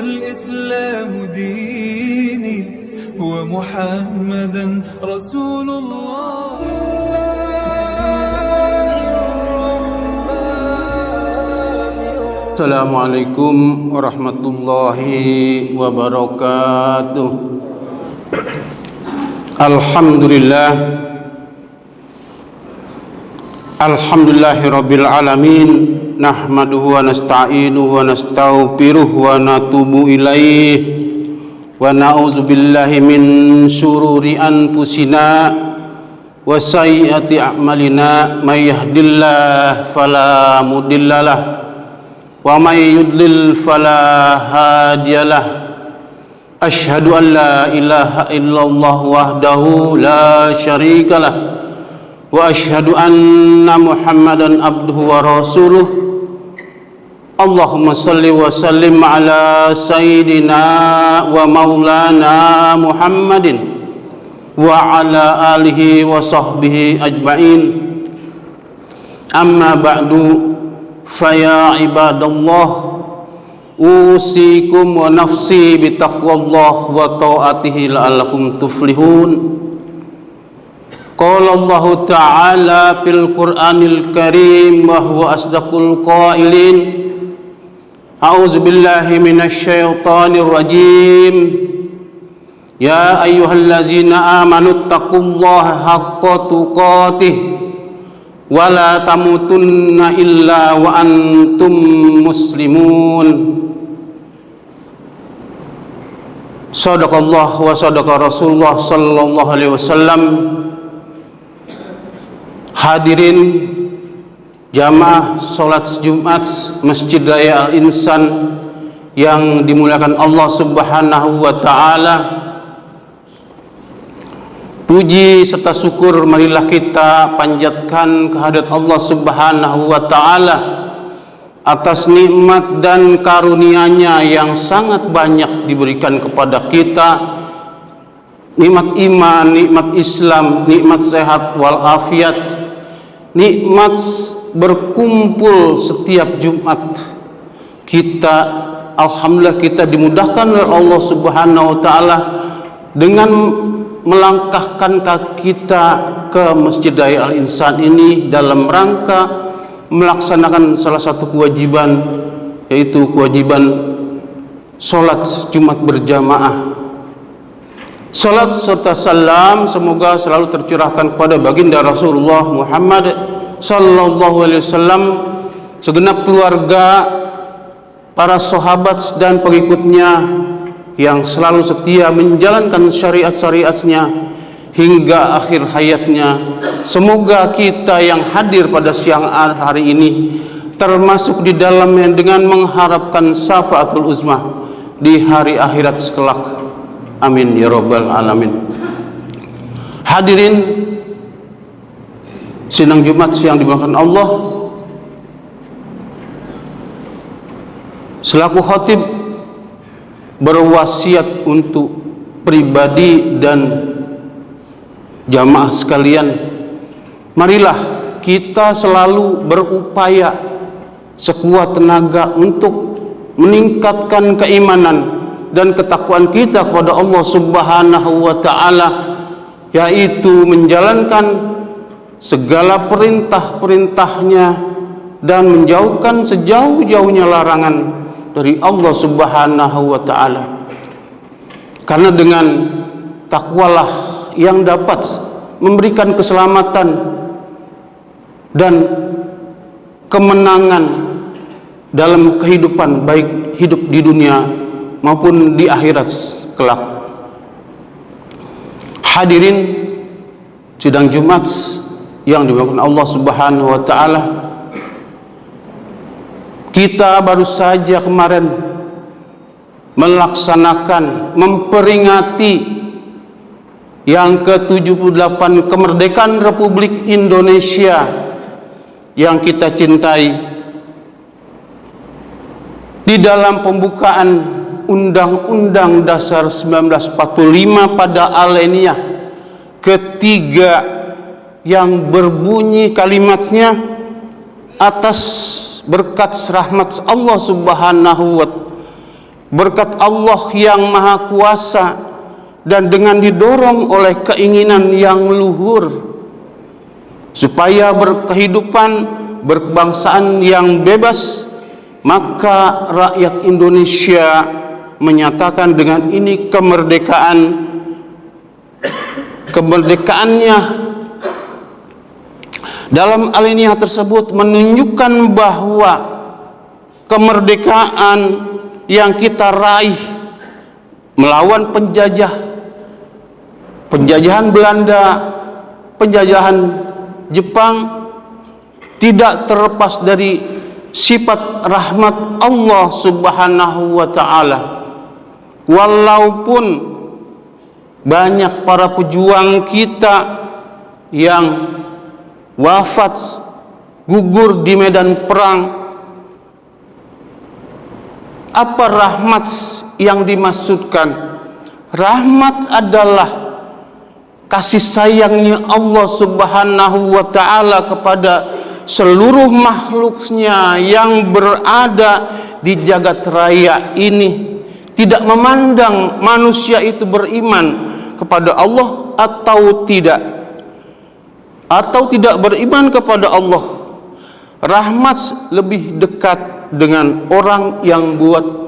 والإسلام ديني ومحمدا رسول الله. Assalamualaikum warahmatullahi wabarakatuh. Alhamdulillahi rabbil alamin. Nahmaduhu wa nasta'inuhu wa nasta'ufiruh wa natubu ilaih wa na'udzu billahi min syururi anfusina wa sayyiati a'malina may yahdihillahu fala mudhillalah wa may yudlil fala hadiyalah. Asyhadu an la ilaha illallah wahdahu la syarikalah wa asyhadu anna Muhammadan abduhu wa rasuluh. Allahumma salli wa sallim ala sayyidina wa maulana Muhammadin wa ala alihi wa sahbihi ajma'in. Amma ba'du, faya ibadallah, usikum wa nafsi bitaqwallah wa ta'atihi la'allakum tuflihun. Qala Allah Ta'ala fil Qur'anil Karim wa huwa asdaqul qailin. A'udzu billahi minasy syaithanir rajim. Ya ayyuhallazina amanu taqullaha haqqa tuqatih wa la tamutunna illa wa antum muslimun. Shadaqallah wa sadaqa Rasulullah sallallahu alaihi wasallam. Hadirin jamaah salat Jumat Masjid Raya Al-Insan yang dimuliakan Allah Subhanahu wa taala. Puji serta syukur marilah kita panjatkan kehadirat Allah Subhanahu wa taala atas nikmat dan karunia-Nya yang sangat banyak diberikan kepada kita. Nikmat iman, nikmat Islam, nikmat sehat walafiat, nikmat berkumpul setiap Jumat. Kita alhamdulillah kita dimudahkan oleh Allah Subhanahu wa taala dengan melangkahkan kaki kita ke Masjid Raya Al-Insan ini dalam rangka melaksanakan salah satu kewajiban, yaitu kewajiban salat Jumat berjamaah. Salat serta salam semoga selalu tercurahkan kepada baginda Rasulullah Muhammad sallallahu alaihi wasallam, segenap keluarga, para sahabat dan pengikutnya yang selalu setia menjalankan syariat-syariatnya hingga akhir hayatnya. Semoga kita yang hadir pada siang hari ini termasuk di dalamnya dengan mengharapkan syafaatul uzma di hari akhirat kelak. Amin ya rabbal alamin. Hadirin sidang Jumat yang dimuliakan Allah, selaku khatib berwasiat untuk pribadi dan jamaah sekalian, marilah kita selalu berupaya sekuat tenaga untuk meningkatkan keimanan dan ketakwaan kita kepada Allah Subhanahu wa taala, yaitu menjalankan segala perintah-perintahnya dan menjauhkan sejauh-jauhnya larangan dari Allah Subhanahu wa taala. Karena dengan takwalah yang dapat memberikan keselamatan dan kemenangan dalam kehidupan, baik hidup di dunia maupun di akhirat kelak. Hadirin sidang Jumat yang dimuliakan Allah Subhanahu wa taala, kita baru saja kemarin melaksanakan, memperingati yang ke-78 kemerdekaan Republik Indonesia yang kita cintai. Di dalam pembukaan Undang-Undang Dasar 1945 pada alinea ketiga yang berbunyi kalimatnya, atas berkat rahmat Allah Subhanahu wa berkat Allah yang Maha Kuasa dan dengan didorong oleh keinginan yang luhur supaya berkehidupan berkebangsaan yang bebas, maka rakyat Indonesia menyatakan dengan ini kemerdekaannya. Dalam alinea tersebut menunjukkan bahwa kemerdekaan yang kita raih melawan penjajahan Belanda, penjajahan Jepang, tidak terlepas dari sifat rahmat Allah Subhanahu wa ta'ala. Walaupun banyak para pejuang kita yang wafat, gugur di medan perang, apa rahmat yang dimaksudkan? Rahmat adalah kasih sayangnya Allah Subhanahu wa ta'ala kepada seluruh makhluknya yang berada di jagat raya ini, tidak memandang manusia itu beriman kepada Allah atau tidak beriman kepada Allah. Rahmat lebih dekat dengan orang yang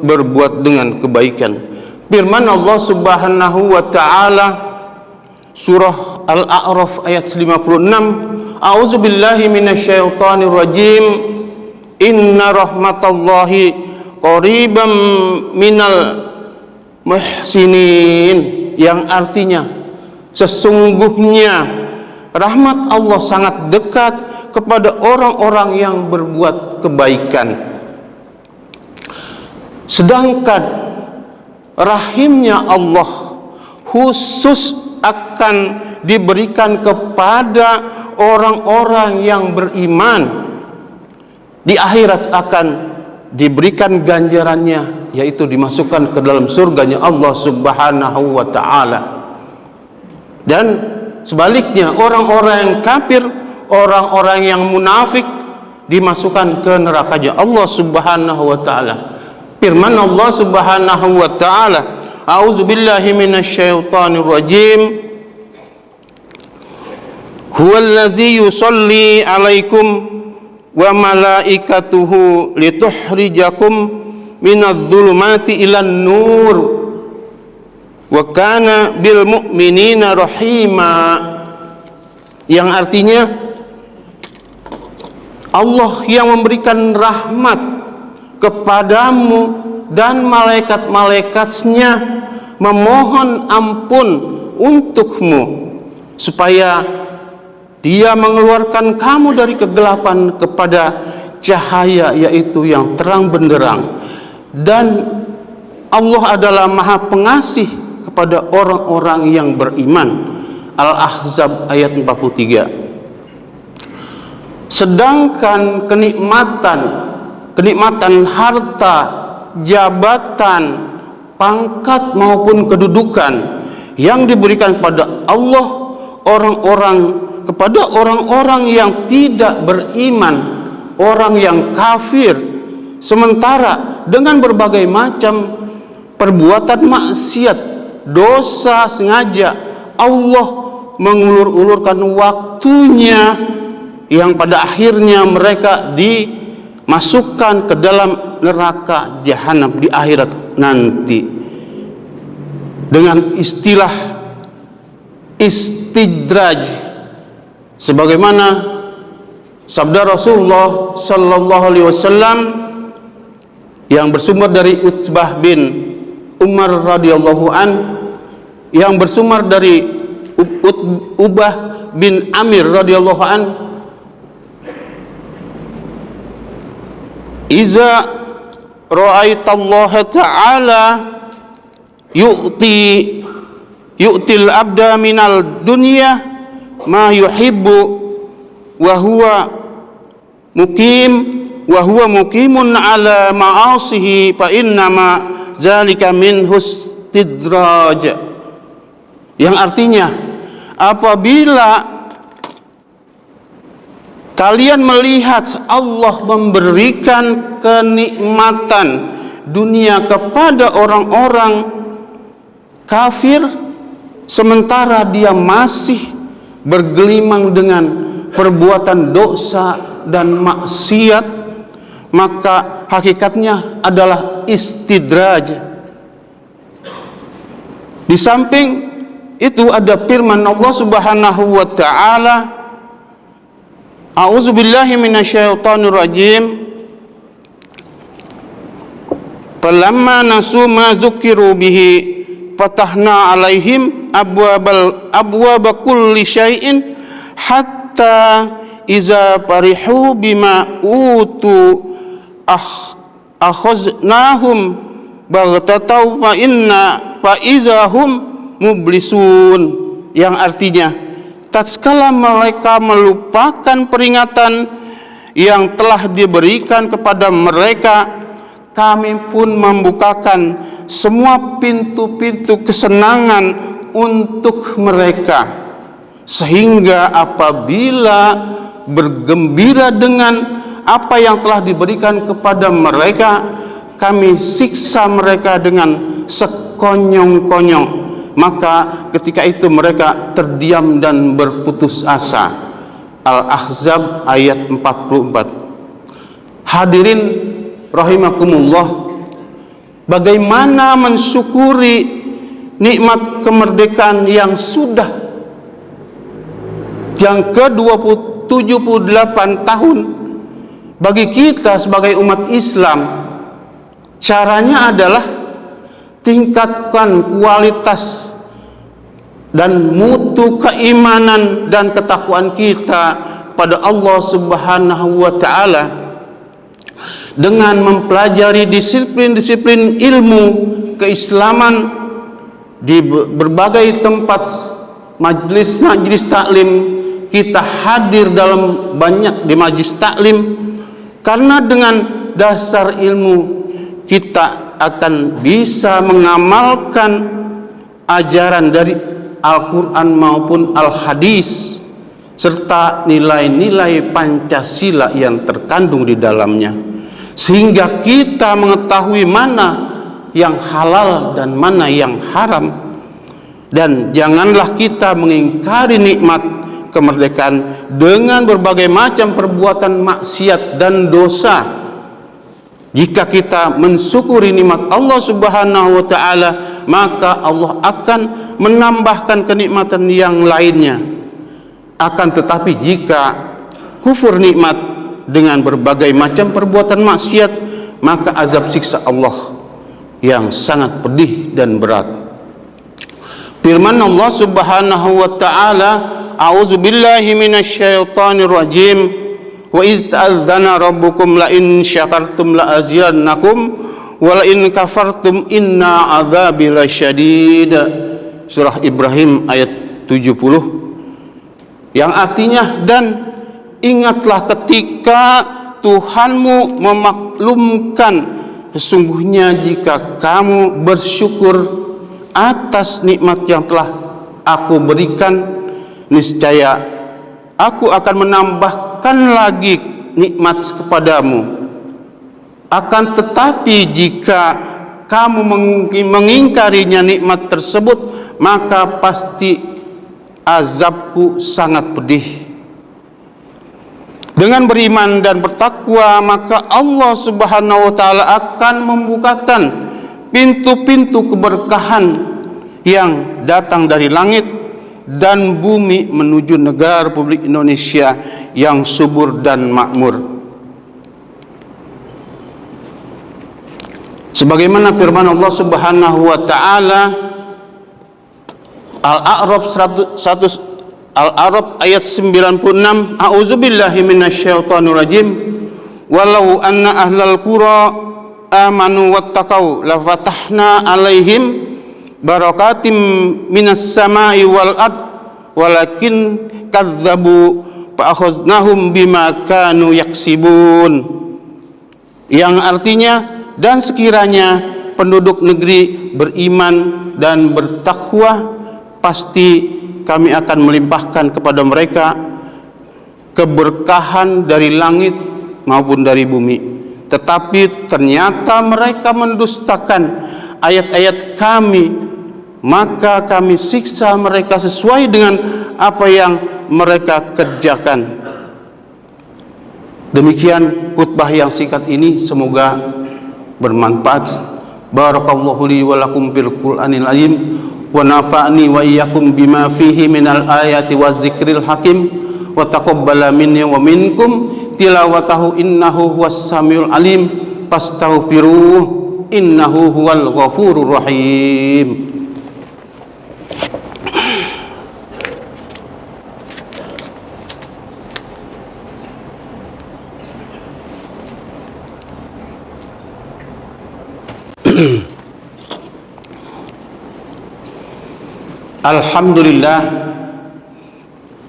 berbuat dengan kebaikan. Firman Allah Subhanahu wa ta'ala surah Al-A'raf ayat 56, A'udzubillahi minasyaitonir rajim, inna rahmatallahi qariban minal muhsinin, yang artinya sesungguhnya rahmat Allah sangat dekat kepada orang-orang yang berbuat kebaikan. Sedangkan rahimnya Allah khusus akan diberikan kepada orang-orang yang beriman. Di akhirat akan diberikan ganjarannya, yaitu dimasukkan ke dalam surganya Allah Subhanahu wa ta'ala. Dan sebaliknya orang-orang yang kafir, orang-orang yang munafik dimasukkan ke nerakanya Allah Subhanahu wa ta'ala. Firman Allah Subhanahu wa ta'ala, A'udzubillahi minasyaitonir rajim, huwallazi yusalli 'alaikum wa malaikatuhu litukhrijakum minadh-dhulumati ilan nur wa kana bil mu'minina rahima, yang artinya Allah yang memberikan rahmat kepadamu dan malaikat-malaikatnya memohon ampun untukmu supaya Dia mengeluarkan kamu dari kegelapan kepada cahaya, yaitu yang terang benderang. Dan Allah adalah Maha Pengasih kepada orang-orang yang beriman. Al-Ahzab ayat 43. Sedangkan kenikmatan harta, jabatan, pangkat maupun kedudukan yang diberikan pada Allah kepada orang-orang yang tidak beriman, orang yang kafir, sementara dengan berbagai macam perbuatan maksiat, dosa sengaja, Allah mengulur-ulurkan waktunya yang pada akhirnya mereka dimasukkan ke dalam neraka jahanam di akhirat nanti dengan istilah istidraj, sebagaimana sabda Rasulullah sallallahu alaihi wasallam yang bersumber dari Utbah bin Umar radhiyallahu an, yang bersumber dari Ubah bin Amir radhiyallahu an, iza ra'aitallaha ta'ala yu'til abda minal dunya ma yuhibbu wa huwa muqimun ala ma'asihi fa innama zalika min istidraj, yang artinya apabila kalian melihat Allah memberikan kenikmatan dunia kepada orang-orang kafir, sementara dia masih bergelimang dengan perbuatan dosa dan maksiat, maka hakikatnya adalah istidraj. Di samping itu ada firman Allah Subhanahu wa taala, A'udzubillahi minasyaitonir rajim. Falamma nasu ma dzukiru bihi fatahna alaihim abwaba kulli syai'in hatta iza farihu bima utu akhaznahum baghtatan fa izahum mublisun, yang artinya tatkala mereka melupakan peringatan yang telah diberikan kepada mereka, kami pun membukakan semua pintu-pintu kesenangan untuk mereka, sehingga apabila bergembira dengan apa yang telah diberikan kepada mereka, kami siksa mereka dengan sekonyong-konyong. Maka ketika itu mereka terdiam dan berputus asa. Al-Ahzab ayat 44. Hadirin rahimakumullah, bagaimana mensyukuri nikmat kemerdekaan yang sudah yang ke-78 tahun bagi kita sebagai umat Islam? Caranya adalah tingkatkan kualitas dan mutu keimanan dan ketakwaan kita pada Allah Subhanahu wa taala dengan mempelajari disiplin-disiplin ilmu keislaman di berbagai tempat majlis-majlis taklim. Kita hadir dalam banyak di majlis taklim karena dengan dasar ilmu kita akan bisa mengamalkan ajaran dari Al-Quran maupun Al-Hadis serta nilai-nilai Pancasila yang terkandung di dalamnya, sehingga kita mengetahui mana yang halal dan mana yang haram. Dan janganlah kita mengingkari nikmat kemerdekaan dengan berbagai macam perbuatan maksiat dan dosa. Jika kita mensyukuri nikmat Allah Subhanahu wa taala, maka Allah akan menambahkan kenikmatan yang lainnya. Akan tetapi jika kufur nikmat dengan berbagai macam perbuatan maksiat, maka azab siksa Allah yang sangat pedih dan berat. Firman Allah Subhanahu wa taala, A'udzubillahi minasyaitonir rajim. Wa iz ta'adzana rabbukum la in syakartum la azidannakum wa la in kafartum inna adzabi lasyadid. Surah Ibrahim ayat 70, yang artinya, dan ingatlah ketika Tuhanmu memaklumkan, sesungguhnya jika kamu bersyukur atas nikmat yang telah aku berikan, niscaya aku akan menambahkan lagi nikmat kepadamu. Akan tetapi jika kamu mengingkarinya nikmat tersebut, maka pasti azabku sangat pedih. Dengan beriman dan bertakwa, maka Allah Subhanahu wa taala akan membukakan pintu-pintu keberkahan yang datang dari langit dan bumi menuju negara Republik Indonesia yang subur dan makmur. Sebagaimana firman Allah Subhanahu wa taala Al-A'raf ayat 96, A'udzubillahi minasyaitonir rajim. Walau anna ahlal qura amanu wattaqau la fatahna alaihim barakatim minas samai wal ard walakin kadzabu fa akhadnahum bima kanu yaksibun. Yang artinya, dan sekiranya penduduk negeri beriman dan bertakwa, pasti kami akan melimpahkan kepada mereka keberkahan dari langit maupun dari bumi. tetapi ternyata mereka mendustakan ayat-ayat kami, maka kami siksa mereka sesuai dengan apa yang mereka kerjakan. Demikian khutbah yang singkat ini, semoga bermanfaat. Barakallahu li wa lakum bil Qur'anil azim wa nafa'ni wa iyyakum bima fihi minal ayati wa dzikril hakim wa taqabbala minni wa minkum tilawatahu innahu huwas samiul alim fastaghfiruh innahu huwal ghafurur rahim.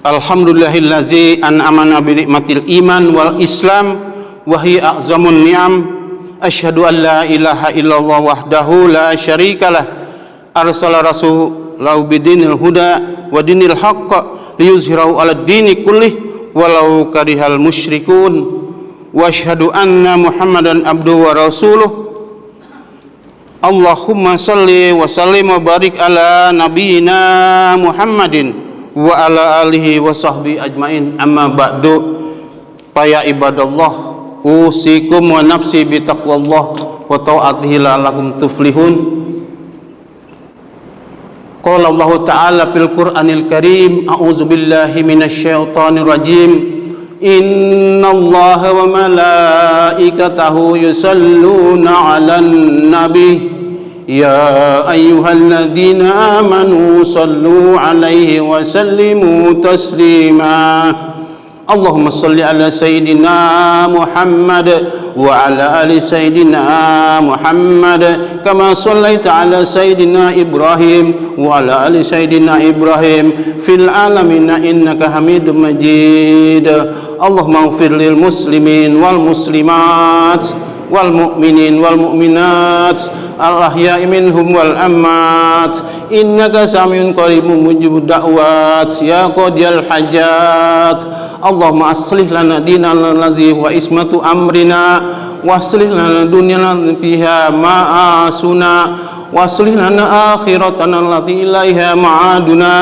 Alhamdulillahillazi an'amana bi nikmatil iman wal islam wa hiya a'zamun ni'am. Asyhadu an la ilaha illallah wahdahu la syarikalah arsala rasulahu bidinil huda wa dinil haqq liyuzhirahu 'alad dini kullih walau karihal musyrikun. Wa asyhadu anna Muhammadan abduhu wa rasuluh. Allahumma salli wa sallim wa barik ala nabiyyina Muhammadin wa ala alihi wa sahbihi ajmain. Amma ba'du, ya ibadallah, usikum wa nafsi bi taqwallah wa ta'atihi la'allakum tuflihun. Qala Allah ta'ala fil Qur'anil Karim, a'udzu billahi minasy syaithanir rajim. Innallaha wa malaikatahu yusalluna 'alan nabi ya ayyuhalladzina amanu sallu 'alaihi wa sallimu taslima. Allahumma salli ala sayyidina Muhammad wa ala ali sayyidina Muhammad kama sallaita ala sayyidina Ibrahim wa ala ali sayyidina Ibrahim fil alamin innaka Hamidum Majid. Allahumma ighfir lil muslimin wal muslimat wal mu'minin wal mu'minat al ahya'i minhum wal amwat innaka samiun qaribun mujibud da'wat ya qadiyal hajat. Allahumma aslih lana dinana allazi wa ismatu amrina wa aslih lana dunyana fiha ma'asuna wa aslih lana akhiratana allati ilaiha ma'aduna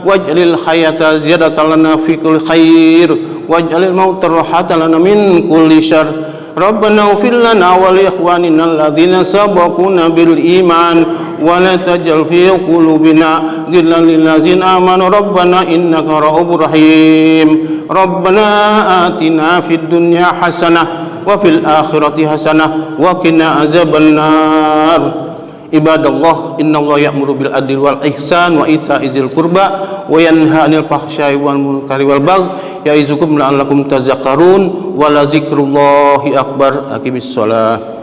waj'alil hayata ziyadatan lana fi kulli khair waj'alil mauta rahatan lana min kulli syarr. Rabbana ighfir lana wa li ikhwanina alladzina sabaquna bil iman wa la taj'al fi qulubina ghillan lil ladzina amanu rabbana innaka ra'ufur rahim. Rabbana atina fid dunya hasanah wa fil akhirati hasanah wa qina azabannar. Ibadallah, innallaha ya'muru bil adli wal ihsan wa ita'i dzil qurba wa yanha 'anil fahsya'i wal munkari wal baghi ya'izukum la'allakum tadhakkarun wa la dzikrullahi akbar. Aqimissalah.